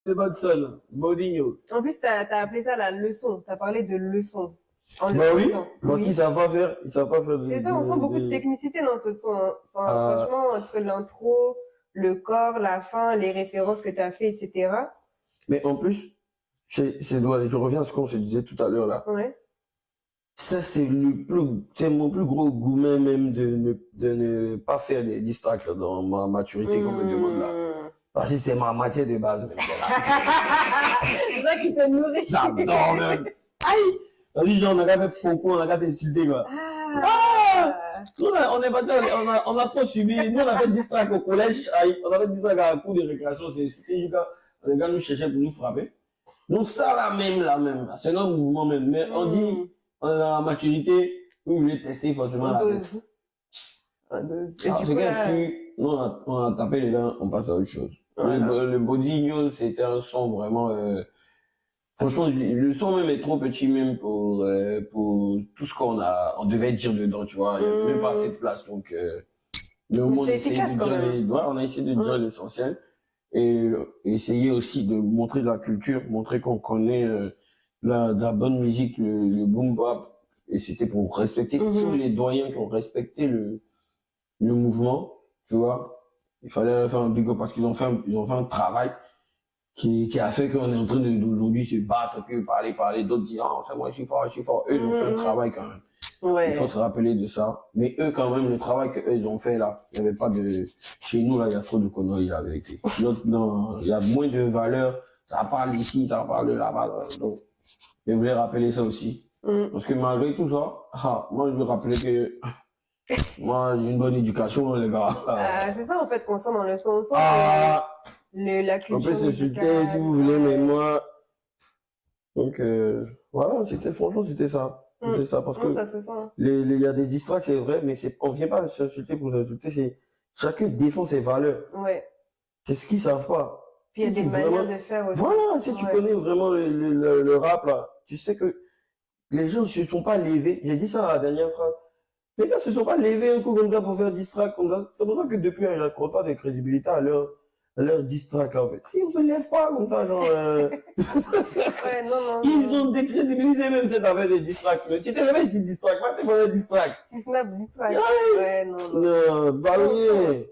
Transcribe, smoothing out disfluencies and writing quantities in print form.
de Batson, Bodinho. En plus, t'as appelé ça la leçon. T'as parlé de leçon. Bah oui, parce qu'ils savent pas faire, ils savent pas faire C'est ça, on sent beaucoup de technicité dans ce son, hein. Enfin, franchement, entre l'intro, le corps, la fin, les références que t'as fait, etc. Mais en plus, je reviens à ce qu'on se disait tout à l'heure là. Ouais. Ça, c'est mon plus gros gourmet même de ne pas faire des distracts dans ma maturité qu'on me demande là. Parce que c'est ma matière de base même. C'est ça qui te nourrit. J'adore même. Aïe! Vas-y, genre, on a qu'à faire beaucoup, on a qu'à s'insulter, quoi. Nous, on est parti, on a trop subi. Nous, on a fait distract au collège. Aïe, on a fait distract à la cour de récréation. C'est les gars nous cherchaient pour nous frapper. Donc, ça, la même. C'est un mouvement même. Mais on dit, on est dans la maturité. Vous voulez tester forcément la dose. Alors, c'est nous, on a tapé les gars, on passe à autre chose. Voilà. Le Bodinho, c'était un son vraiment, franchement, le son même est trop petit même pour tout ce on devait dire dedans, tu vois. Il n'y a même pas assez de place, donc, mais au moins, on a essayé de dire l'essentiel. Et essayer aussi de montrer de la culture, montrer qu'on connaît, de la bonne musique, le boom bap. Et c'était pour respecter tous les doyens qui ont respecté le mouvement, tu vois. Il fallait faire un big up parce qu'ils ont fait un travail qui a fait qu'on est en train d'aujourd'hui se battre, puis parler, d'autres disent, ah, c'est moi, je suis fort. Eux, ils ont fait un travail quand même. Ouais. Il faut se rappeler de ça. Mais eux, quand même, le travail qu'eux, ils ont fait là, il n'y avait pas chez nous, là, il y a trop de conneries, la vérité. Non, il y a moins de valeur, ça parle ici, ça parle là-bas, donc. Je voulais rappeler ça aussi. Parce que malgré tout ça, moi, je veux rappeler que, moi, j'ai une bonne éducation, les gars. C'est ça, en fait, qu'on sent dans le son. La culture. On peut s'insulter si vous voulez, mais moi. Donc, voilà, franchement, c'était ça. C'était ça, parce que. Ça se sent. Il y a des distracts, c'est vrai, mais on vient pas s'insulter pour s'insulter, chacun défend ses valeurs. Ouais. C'est ce qu'ils savent pas. Puis il y a des manières de faire aussi. Voilà, si tu connais vraiment le rap, là, tu sais que les gens ne se sont pas levés. J'ai dit ça à la dernière phrase. Les gars se sont pas levés un coup comme ça pour faire distract comme ça. C'est pour ça que depuis, je n'accorde pas de crédibilité à leur distract, là, en fait. Ils ne se lèvent pas comme ça, genre, Ouais, non. Ils ont décrédibilisé même cette affaire de distract. Mais tu t'es levé ici, distract, pas t'es pas distract. Si snap, distract. Ouais, non. Non, bah oui.